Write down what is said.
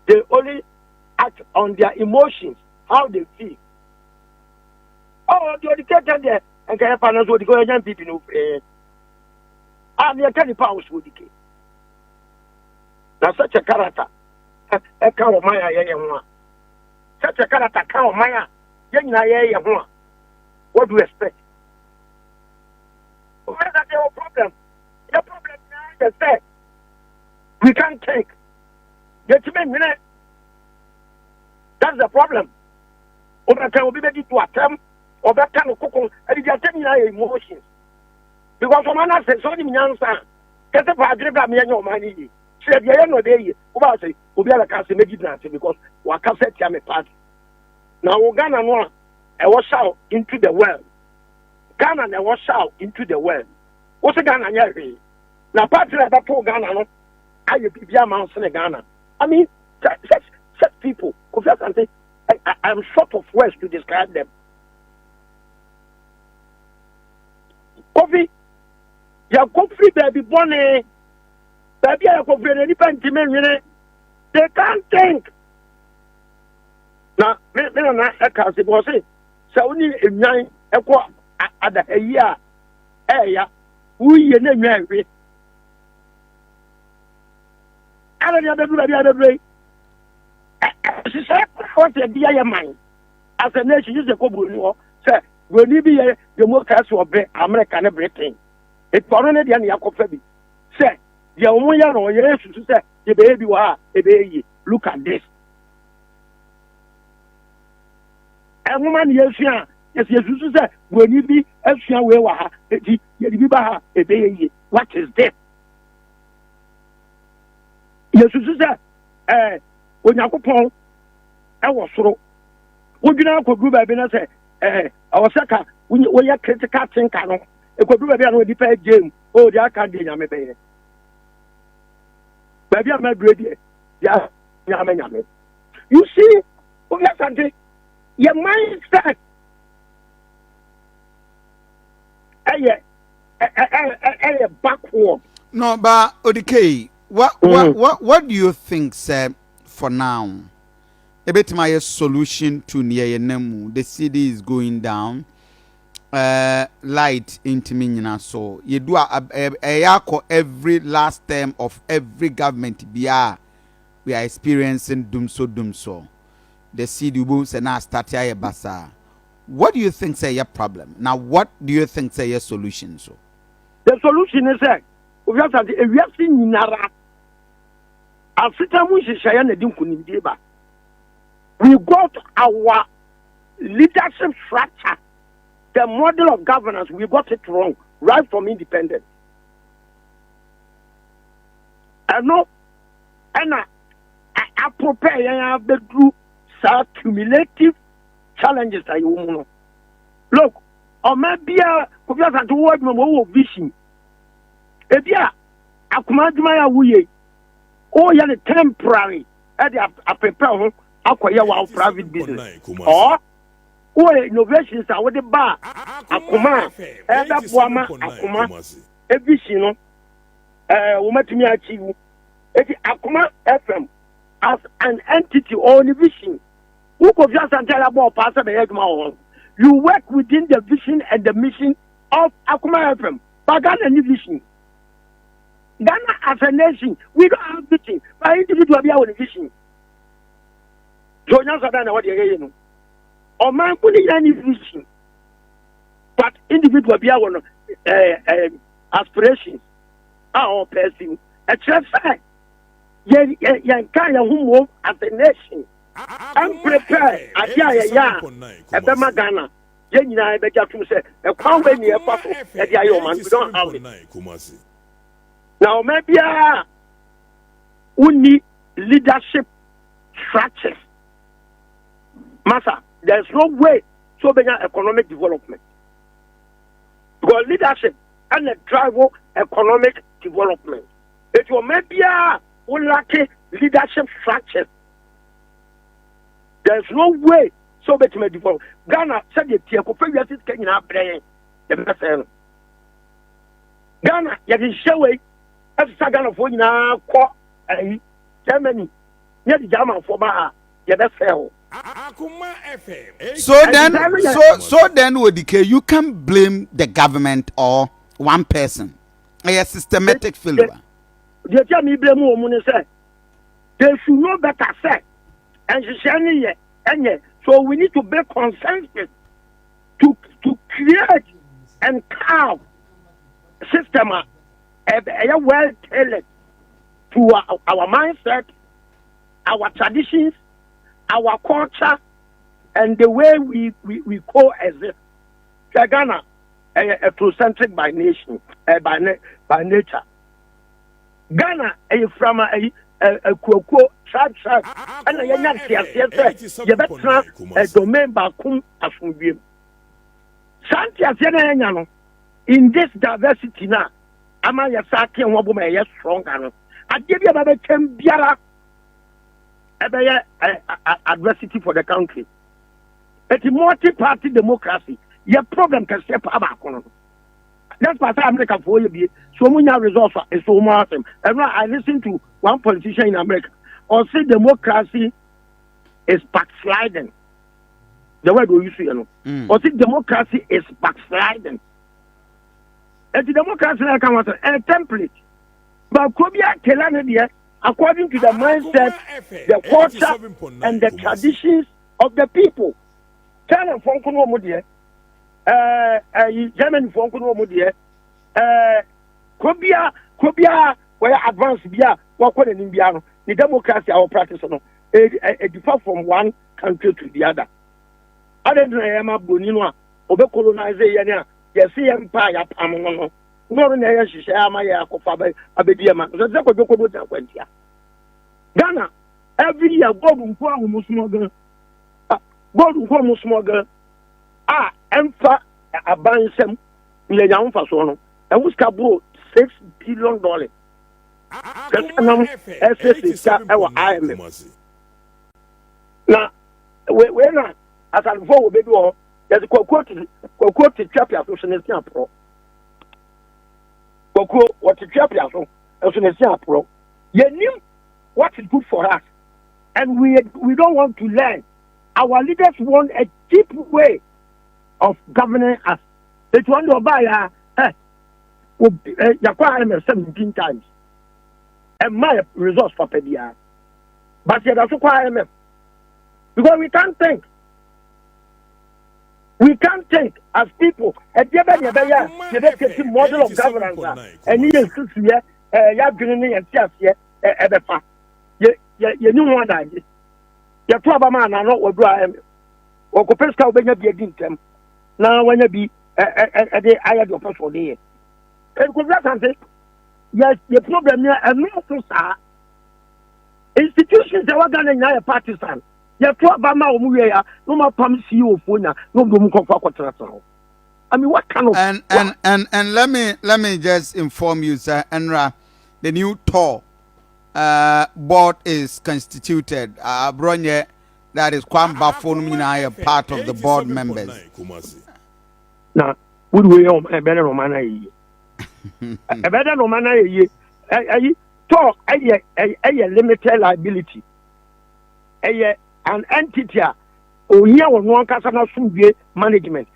They only act on their emotions, how they feel. Oh, the educated there, and can finance what the young people know. And the candy powers would decay. Now, such a character, a cow of Maya, such a character, cow of Maya, young, what do you expect? Where's that your problem? Your problem is that we can't take. Get me, that's the problem. Over time, we ready to attempt or that kind of cocoa, and it's attending our emotions. Because when I say, so many answer, get up, I drink me and your money. Said, yeah, no, day, about say, we are a castle, because we can't set him apart. Now, Ghana, I was out into the world. Ghana, I was out into the world. What's a Ghana? Now, partly that poor Ghana, I be a mouse in Ghana. I mean, such people, I'm short of words to describe them. Coffee, your coffee, baby, bonnet, baby, I could bring any penty, they can't think. Now, I can't say, was it? So, only in 9 at a year, yeah, we in a married. I don't know the other way. She said, "What's the idea of mine?" As a nation, you say, "Go, sir. When you be the most casual American everything, it's for only the Yakobi. Sir, the only or yes, to say, the baby, a baby. Look at this. A woman, yes, you say, when you be as you are, a baby. What is this? Yes, you say, when you go, I was so. Would you know, could do baby, and say, our second, when you are critical thinker, it could do a very different game. Oh, the can't be a baby. Baby, I'm not ready. Yeah, you see, your mindset. Backward. No, but okay. What do you think, sir, for now? A bit my solution to near Nemu. The city is going down. Light into me, so you do a every last term of every government. We are experiencing doom so. The city booms and now start your basa. What do you think say your problem? Now, what do you think say your solution? So the solution is that we have seen Nara. We got our leadership structure, the model of governance, we got it wrong right from independence. I know, and I prepare the group cumulative challenges that you know. Look, or maybe a word no vision. If you are Akoma wuye, oh, you're temporary, I prepare acquire our private business. Or innovations are with the bar. Akoma, Eda Buama, Akoma, a vision, Umatimi achieve. Akoma FM as an entity or a vision. Who could just tell about Pastor Begma? You work within the vision and the mission of Akoma FM. But Ghana any vision. Ghana as a nation, we don't have vision. But individual be our vision. So now I know what you know. Or man putting any vision. But individual be our aspirations. Our person. A chance fact. Yan kind of who as a nation. I'm prepared. Yeah. Ebema Ghana. Yen I bet you to say a pound when you are at the Ioman. We don't have it. Now maybe we need leadership structures. Master, there's no way to bring economic development. Because leadership and the drive economic development. It will maybe we lack leadership structures. There's no way so better to develop. Ghana said the Tiakofa is getting up there. Ghana, you can show it. As Ghana for now, Germany, nye di German for ba ye be fail. So then Odike, you can blame the government or one person. A systematic failure. The tell me blame woman say they should know better say and she say any so we need to build consensus to create and carve system a well tailored to our mindset, our traditions, our culture, and the way we coexist. Ghana, ethnocentric by nation, by nature. Ghana, from a tribe, and a young a domain bakum afunbiem. Santia in this diversity now, Amaya Saki and Wabuma, yes, strong. I give you about 10 biara adversity for the country. It's a multi-party democracy. Your problem can step up. That's why America for you. So many results is so much. And I listen to one politician in America or say democracy is backsliding. The word we use, or say democracy is backsliding. And the democracy like a template. But Kobia Kelanadia, according to the mindset, the culture, and the traditions of the people. China Fonkuno Mudia, German Fonkuno Mudia, Kobia, where advanced Bia, Wakon and Indiano, the democracy our practice, a differ from one country to the other. Other than I am a Bonino, over colonization, yes, empire, Pamono, no one else is Amaya, Abediama, the Ghana, every year, God will form smoker. God will form smoker. Emfa a bansem, Leon Fasono, and we can $6 billion. That's our IMF. Now, we're as I vote with you, there's a quote chapter of Sunday Pro. What a chapter of Sunday Pro. You knew what is good for us, and we don't want to learn. Our leaders want a cheap way of governing us. It's one to buy Yakwa 17 times. And my results for PDR. But yet, that's why IMF. Because we can't think. We can't think as people. And the model of governance. And you have been and you knew what I did. Your trouble man, I know what do I am. Or Copeska will be a dinkum. Now, when you be a day, I had your personal day. And could that say, yes, the problem here, and also, sir, institutions that were done in a partisan. Your trouble, Muya, no more promise you, Funa, no room for. I mean, what kind of. And let me just inform you, sir, Enra, the new tour board is constituted. Bronye, that is Kwamba Fonumina, a part of the board members. Now, would we own a better Romana? A better Romana, talk a limited liability. An entity, or here on one Casana Sumbi management.